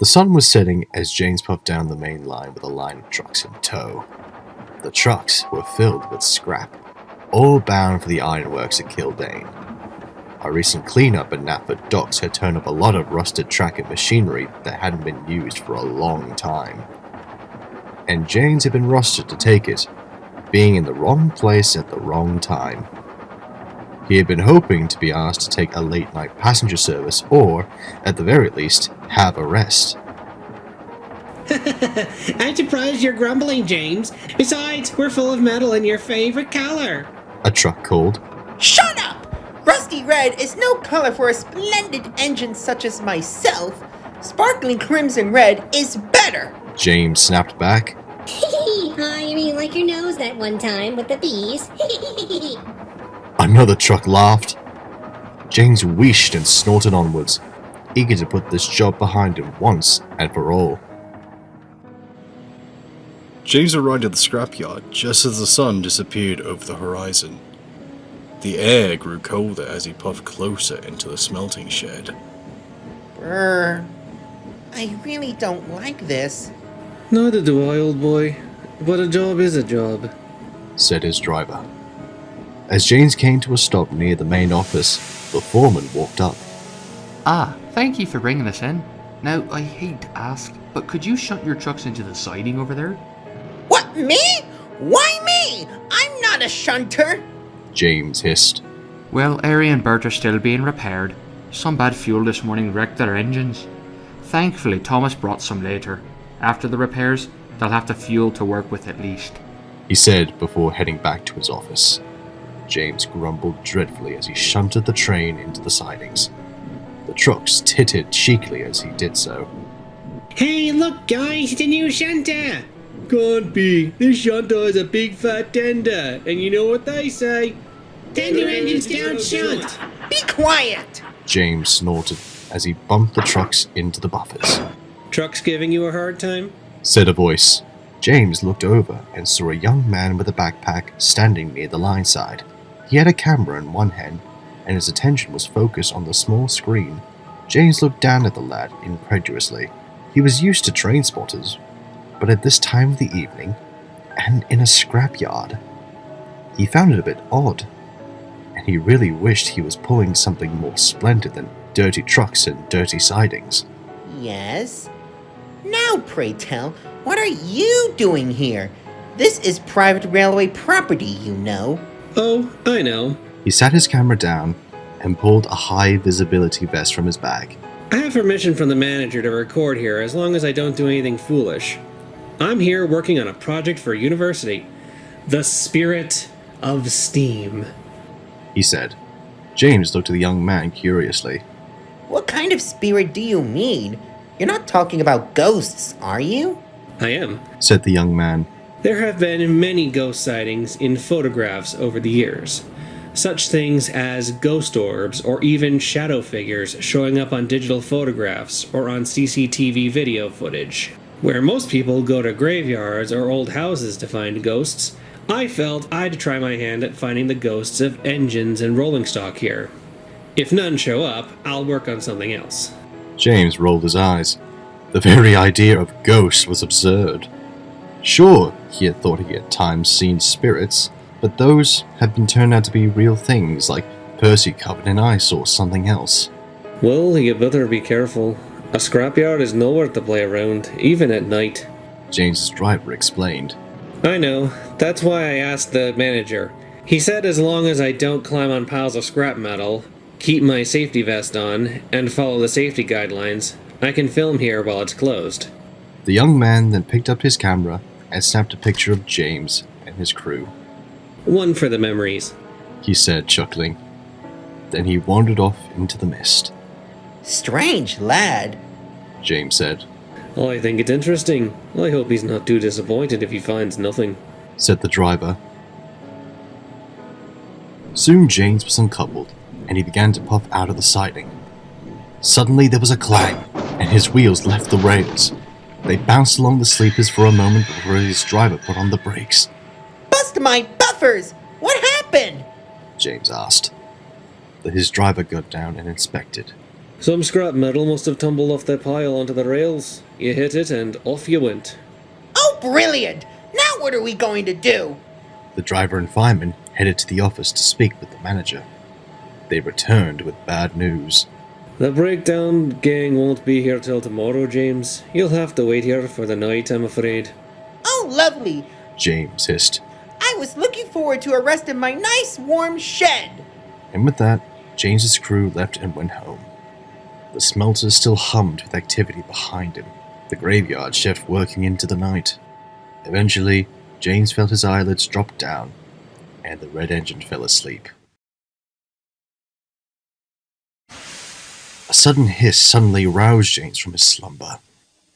The sun was setting as James puffed down the main line with a line of trucks in tow. The trucks were filled with scrap, all bound for the ironworks at Killdane. A recent cleanup at Knapford docks had turned up a lot of rusted track and machinery that hadn't been used for a long time. And James had been rusted to take it, being in the wrong place at the wrong time. He had been hoping to be asked to take a late-night passenger service or, at the very least, have a rest. I'm surprised you're grumbling, James. Besides, we're full of metal in your favorite color. A truck called. Shut up! Rusty red is no color for a splendid engine such as myself. Sparkling crimson red is better. James snapped back. You mean like your nose that one time with the bees? Another truck laughed. James wheeshed and snorted onwards, eager to put this job behind him once and for all. James arrived at the scrapyard just as the sun disappeared over the horizon. The air grew colder as he puffed closer into the smelting shed. Brr. I really don't like this. Neither do I, old boy. But a job is a job, said his driver. As James came to a stop near the main office, the foreman walked up. Thank you for bringing us in. Now, I hate to ask, but could you shunt your trucks into the siding over there? What, me? Why me? I'm not a shunter. James hissed. Well, Ari and Bert are still being repaired. Some bad fuel this morning wrecked their engines. Thankfully, Thomas brought some later. After the repairs, they'll have the fuel to work with at least, he said before heading back to his office. James grumbled dreadfully as he shunted the train into the sidings. The trucks tittered cheekily as he did so. Hey, look, guys, it's a new shunter. Can't be. This shunter is a big fat tender, and you know what they say? Tender engines don't shunt. Be quiet. James snorted as he bumped the trucks into the buffers. Trucks giving you a hard time? Said a voice. James looked over and saw a young man with a backpack standing near the line side. He had a camera in one hand, and his attention was focused on the small screen. James looked down at the lad incredulously. He was used to train spotters, but at this time of the evening, and in a scrapyard, he found it a bit odd, and he really wished he was pulling something more splendid than dirty trucks and dirty sidings. Yes? Now, pray tell, what are you doing here? This is private railway property, you know. Oh, I know. He sat his camera down and pulled a high-visibility vest from his bag. I have permission from the manager to record here as long as I don't do anything foolish. I'm here working on a project for a university. The Spirit of Steam, he said. James looked at the young man curiously. What kind of spirit do you mean? You're not talking about ghosts, are you? I am, said the young man. There have been many ghost sightings in photographs over the years. Such things as ghost orbs or even shadow figures showing up on digital photographs or on CCTV video footage. Where most people go to graveyards or old houses to find ghosts, I felt I'd try my hand at finding the ghosts of engines and rolling stock here. If none show up, I'll work on something else. James rolled his eyes. The very idea of ghosts was absurd. Sure, he had thought he had at times seen spirits, but those had been turned out to be real things like Percy covered in ice or something else. Well, you better be careful. A scrapyard is nowhere to play around, even at night. James's driver explained. I know. That's why I asked the manager. He said as long as I don't climb on piles of scrap metal, keep my safety vest on, and follow the safety guidelines, I can film here while it's closed. The young man then picked up his camera and snapped a picture of James and his crew. One for the memories, he said, chuckling. Then he wandered off into the mist. Strange lad, James said. I think it's interesting. I hope he's not too disappointed if he finds nothing, said the driver. Soon James was uncoupled, and he began to puff out of the siding. Suddenly there was a clang, and his wheels left the rails. They bounced along the sleepers for a moment before his driver put on the brakes. Bust my buffers! What happened? James asked. His driver got down and inspected. Some scrap metal must have tumbled off that pile onto the rails. You hit it and off you went. Oh, brilliant! Now what are we going to do? The driver and fireman headed to the office to speak with the manager. They returned with bad news. The breakdown gang won't be here till tomorrow, James. You'll have to wait here for the night, I'm afraid. Oh, lovely! James hissed. I was looking forward to a rest in my nice warm shed. And with that, James's crew left and went home. The smelter still hummed with activity behind him. The graveyard shift working into the night. Eventually, James felt his eyelids drop down, and the red engine fell asleep. A sudden hiss suddenly roused James from his slumber.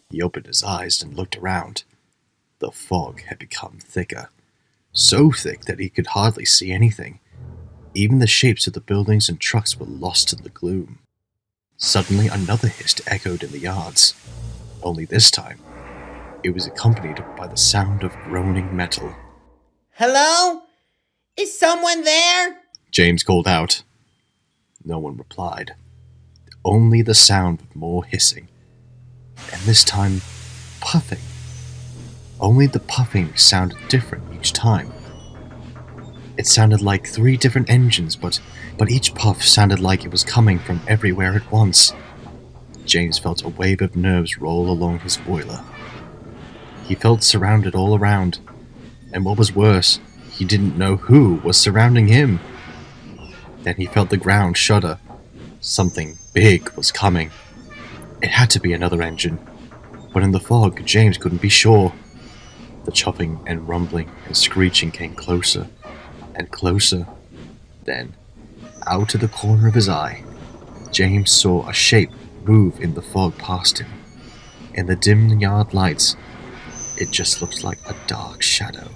He opened his eyes and looked around. The fog had become thicker, so thick that he could hardly see anything. Even the shapes of the buildings and trucks were lost in the gloom. Suddenly another hiss echoed in the yards. Only this time, it was accompanied by the sound of groaning metal. Hello? Is someone there? James called out. No one replied. Only the sound of more hissing. And this time, puffing. Only the puffing sounded different each time. It sounded like 3 different engines, but each puff sounded like it was coming from everywhere at once. James felt a wave of nerves roll along his boiler. He felt surrounded all around, and what was worse, he didn't know who was surrounding him. Then he felt the ground shudder. Something big was coming. It had to be another engine, but in the fog, James couldn't be sure. The chopping and rumbling and screeching came closer and closer. Then, out of the corner of his eye, James saw a shape move in the fog past him. In the dim yard lights, it just looked like a dark shadow.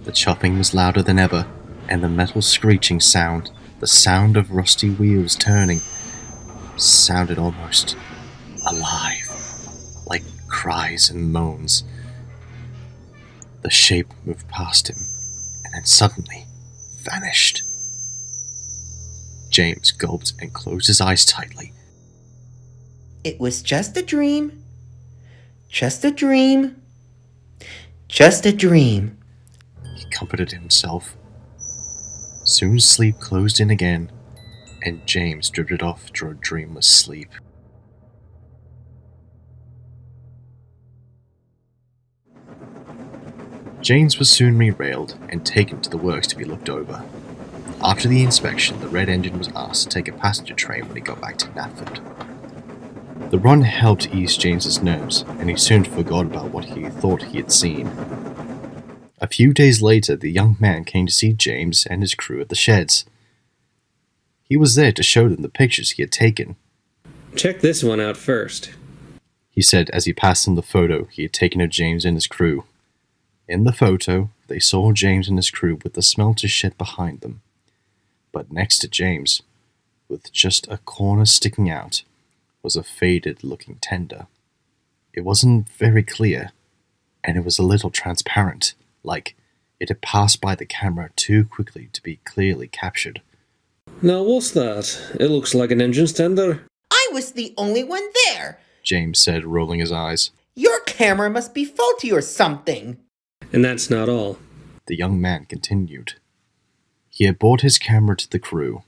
The chopping was louder than ever, and the metal screeching sound, the sound of rusty wheels turning, sounded almost alive, like cries and moans. The shape moved past him, and then suddenly vanished. James gulped and closed his eyes tightly. It was just a dream. Just a dream. Just a dream. He comforted himself. Soon sleep closed in again, and James drifted off to a dreamless sleep. James was soon derailed and taken to the works to be looked over. After the inspection, the red engine was asked to take a passenger train when he got back to Knapford. The run helped ease James's nerves, and he soon forgot about what he thought he had seen. A few days later, the young man came to see James and his crew at the sheds. He was there to show them the pictures he had taken. Check this one out first, he said as he passed them the photo he had taken of James and his crew. In the photo, they saw James and his crew with the smelter shed behind them. But next to James, with just a corner sticking out, was a faded-looking tender. It wasn't very clear, and it was a little transparent, like it had passed by the camera too quickly to be clearly captured. Now what's that? It looks like an engine's tender. I was the only one there. James said, rolling his eyes. Your camera must be faulty or something. And that's not all. The young man continued. He had brought his camera to the crew.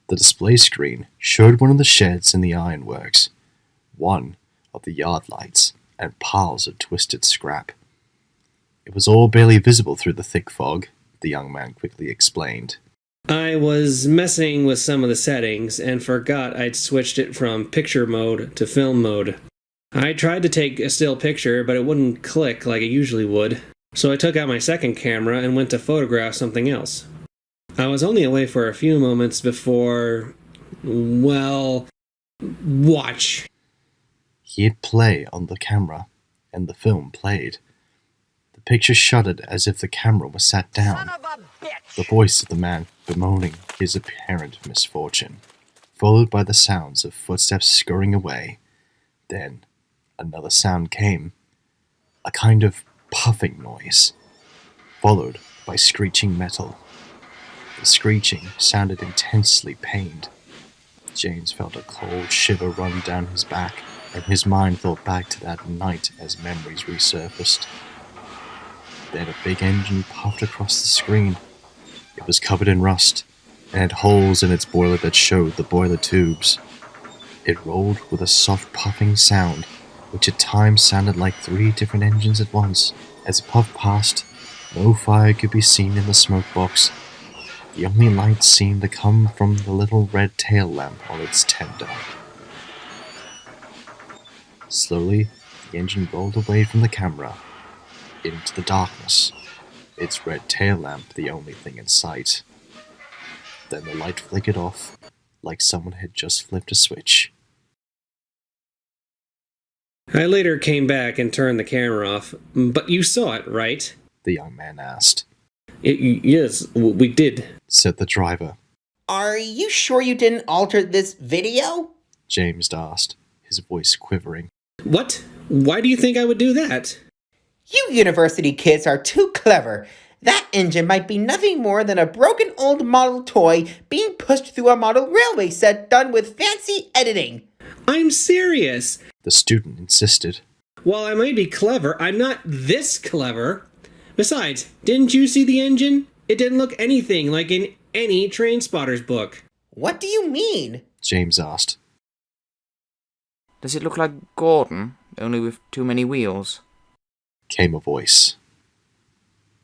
The display screen showed one of the sheds in the ironworks, one of the yard lights, and piles of twisted scrap. It was all barely visible through the thick fog, the young man quickly explained. I was messing with some of the settings and forgot I'd switched it from picture mode to film mode. I tried to take a still picture, but it wouldn't click like it usually would. So I took out my second camera and went to photograph something else. I was only away for a few moments before, well, watch. He hit play on the camera, and the film played. The picture shuddered as if the camera was sat down. The voice of the man bemoaning his apparent misfortune, followed by the sounds of footsteps scurrying away. Then another sound came, a kind of puffing noise, followed by screeching metal. The screeching sounded intensely pained. James felt a cold shiver run down his back, and his mind thought back to that night as memories resurfaced. Then a big engine puffed across the screen. It was covered in rust, and had holes in its boiler that showed the boiler tubes. It rolled with a soft puffing sound, which at times sounded like 3 different engines at once. As it puffed past, no fire could be seen in the smoke box. The only light seemed to come from the little red tail lamp on its tender. Slowly, the engine rolled away from the camera, into the darkness, its red tail lamp the only thing in sight. Then the light flickered off, like someone had just flipped a switch. I later came back and turned the camera off, but you saw it, right? The young man asked. Yes, we did, said the driver. Are you sure you didn't alter this video? James asked, his voice quivering. What? Why do you think I would do that? You university kids are too clever. That engine might be nothing more than a broken old model toy being pushed through a model railway set done with fancy editing. I'm serious. The student insisted. While I might be clever, I'm not this clever. Besides, didn't you see the engine? It didn't look anything like in any train spotter's book. What do you mean? James asked. Does it look like Gordon, only with too many wheels? Came a voice.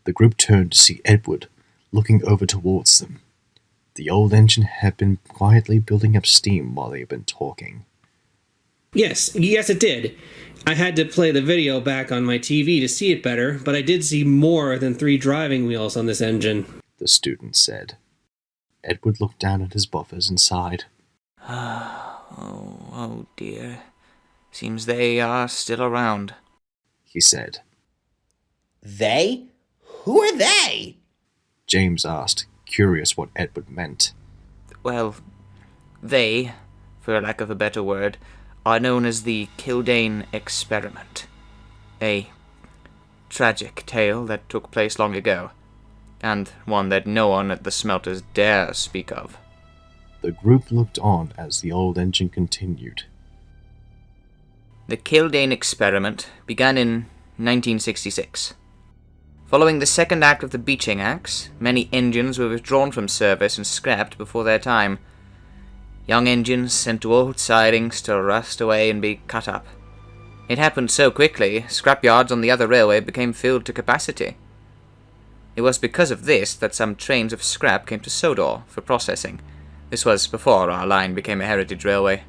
The group turned to see Edward, looking over towards them. The old engine had been quietly building up steam while they had been talking. Yes, it did. I had to play the video back on my TV to see it better, but I did see more than 3 driving wheels on this engine, the student said. Edward looked down at his buffers and sighed. Oh dear. Seems they are still around, he said. They? Who are they? James asked, curious what Edward meant. Well, they, for lack of a better word, are known as the Killdane experiment. A tragic tale that took place long ago, and one that no one at the smelters dare speak of. The group looked on as the old engine continued. The Killdane experiment began in 1966. Following the second act of the Beeching Acts, many engines were withdrawn from service and scrapped before their time. Young engines sent to old sidings to rust away and be cut up. It happened so quickly, scrapyards on the other railway became filled to capacity. It was because of this that some trains of scrap came to Sodor for processing. This was before our line became a heritage railway.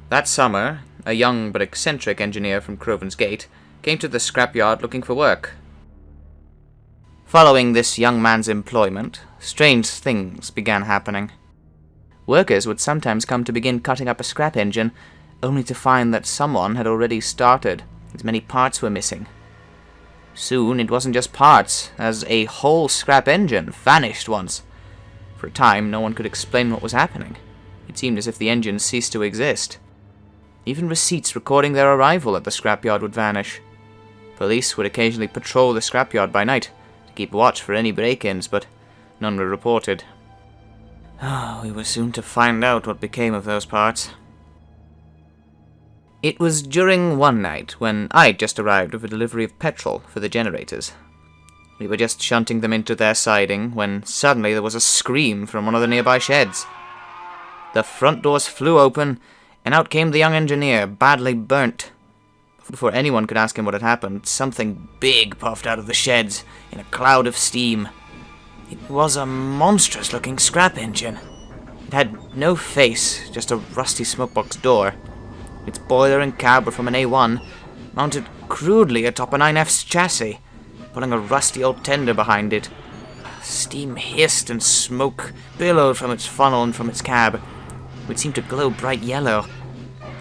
That summer, a young but eccentric engineer from Croven's Gate came to the scrapyard looking for work. Following this young man's employment, strange things began happening. Workers would sometimes come to begin cutting up a scrap engine, only to find that someone had already started, as many parts were missing. Soon it wasn't just parts, as a whole scrap engine vanished once. For a time, no one could explain what was happening. It seemed as if the engine ceased to exist. Even receipts recording their arrival at the scrapyard would vanish. Police would occasionally patrol the scrapyard by night to keep watch for any break-ins, but none were reported. We were soon to find out what became of those parts. It was during one night when I'd just arrived with a delivery of petrol for the generators. We were just shunting them into their siding when suddenly there was a scream from one of the nearby sheds. The front doors flew open, and out came the young engineer, badly burnt. Before anyone could ask him what had happened, something big puffed out of the sheds in a cloud of steam. It was a monstrous-looking scrap engine. It had no face, just a rusty smokebox door. Its boiler and cab were from an A1, mounted crudely atop a 9F's chassis, pulling a rusty old tender behind it. Steam hissed and smoke billowed from its funnel and from its cab, which seemed to glow bright yellow.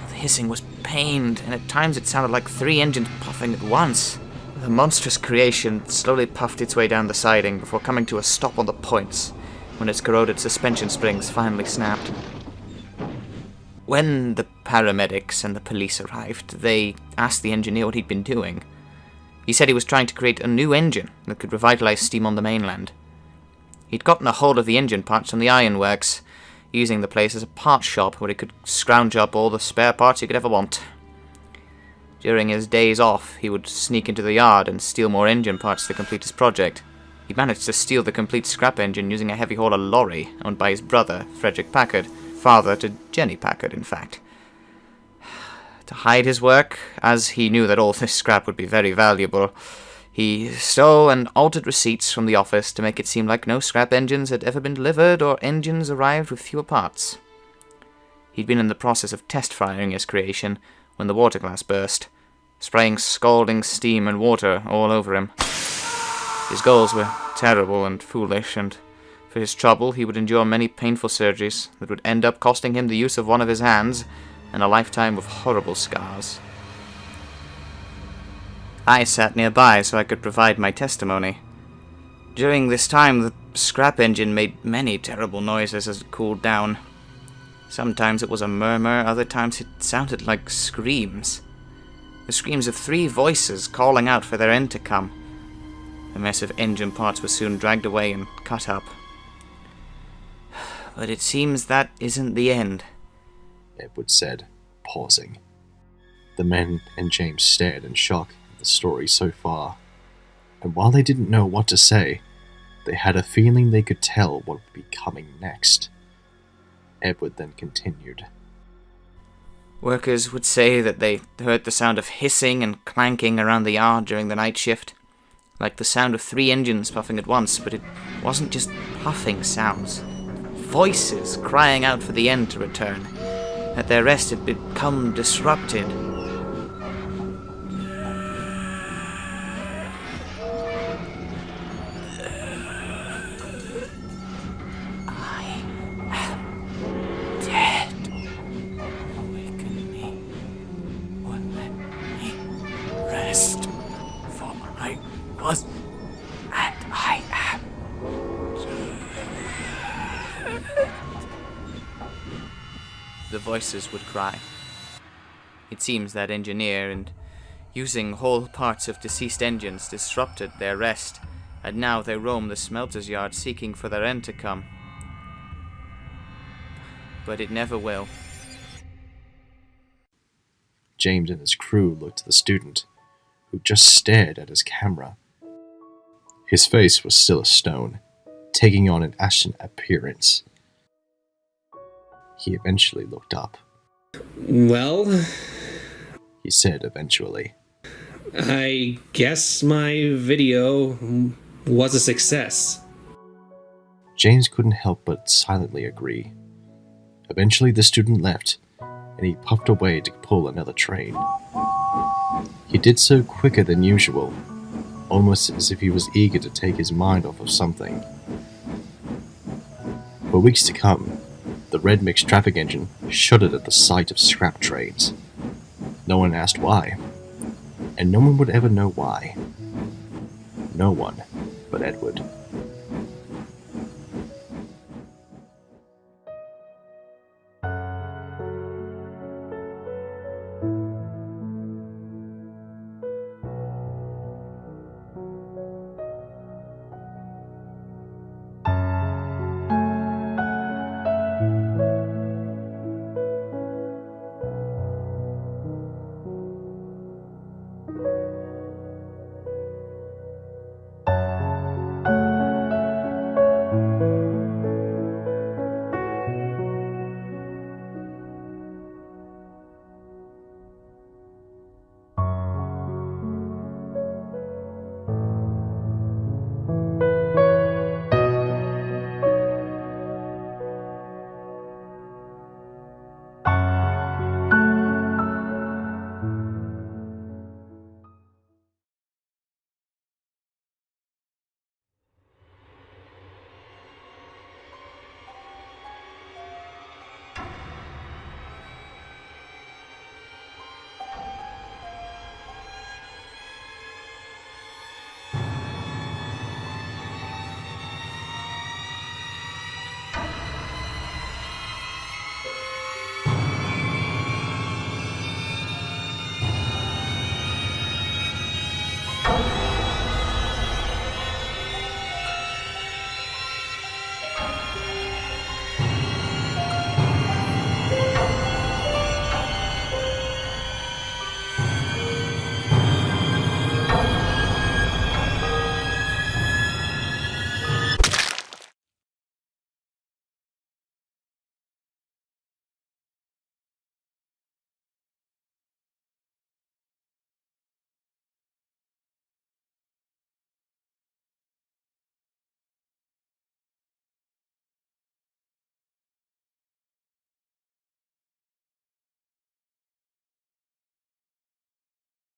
The hissing was pained, and at times it sounded like 3 engines puffing at once. The monstrous creation slowly puffed its way down the siding before coming to a stop on the points, when its corroded suspension springs finally snapped. When the paramedics and the police arrived, they asked the engineer what he'd been doing. He said he was trying to create a new engine that could revitalize steam on the mainland. He'd gotten a hold of the engine parts from the ironworks, using the place as a parts shop where he could scrounge up all the spare parts he could ever want. During his days off, he would sneak into the yard and steal more engine parts to complete his project. He managed to steal the complete scrap engine using a heavy hauler lorry owned by his brother, Frederick Packard, father to Jenny Packard, in fact. To hide his work, as he knew that all this scrap would be very valuable, he stole and altered receipts from the office to make it seem like no scrap engines had ever been delivered or engines arrived with fewer parts. He'd been in the process of test firing his creation when the water glass burst, spraying scalding steam and water all over him. His goals were terrible and foolish, and for his trouble he would endure many painful surgeries that would end up costing him the use of one of his hands and a lifetime of horrible scars. I sat nearby so I could provide my testimony. During this time, the scrap engine made many terrible noises as it cooled down. Sometimes it was a murmur, other times it sounded like screams. The screams of 3 voices calling out for their end to come. The mess of engine parts was soon dragged away and cut up. But it seems that isn't the end, Edward said, pausing. The men and James stared in shock at the story so far, and while they didn't know what to say, they had a feeling they could tell what would be coming next. Edward then continued. Workers would say that they heard the sound of hissing and clanking around the yard during the night shift, like the sound of 3 engines puffing at once, but it wasn't just puffing sounds. Voices crying out for the end to return, that their rest had become disrupted. I am dead. Awaken me, or let me rest, for I was, and I am. The voices would cry. It seems that engineer and using whole parts of deceased engines disrupted their rest, and now they roam the smelter's yard seeking for their end to come. But it never will. James and his crew looked at the student, who just stared at his camera. His face was still a stone, taking on an ashen appearance. He eventually looked up. Well, He said eventually. I guess my video was a success. James couldn't help but silently agree. Eventually the student left, and he puffed away to pull another train. He did so quicker than usual, almost as if he was eager to take his mind off of something. For weeks to come, the red mixed traffic engine shuddered at the sight of scrap trains. No one asked why, and no one would ever know why. No one but Edward.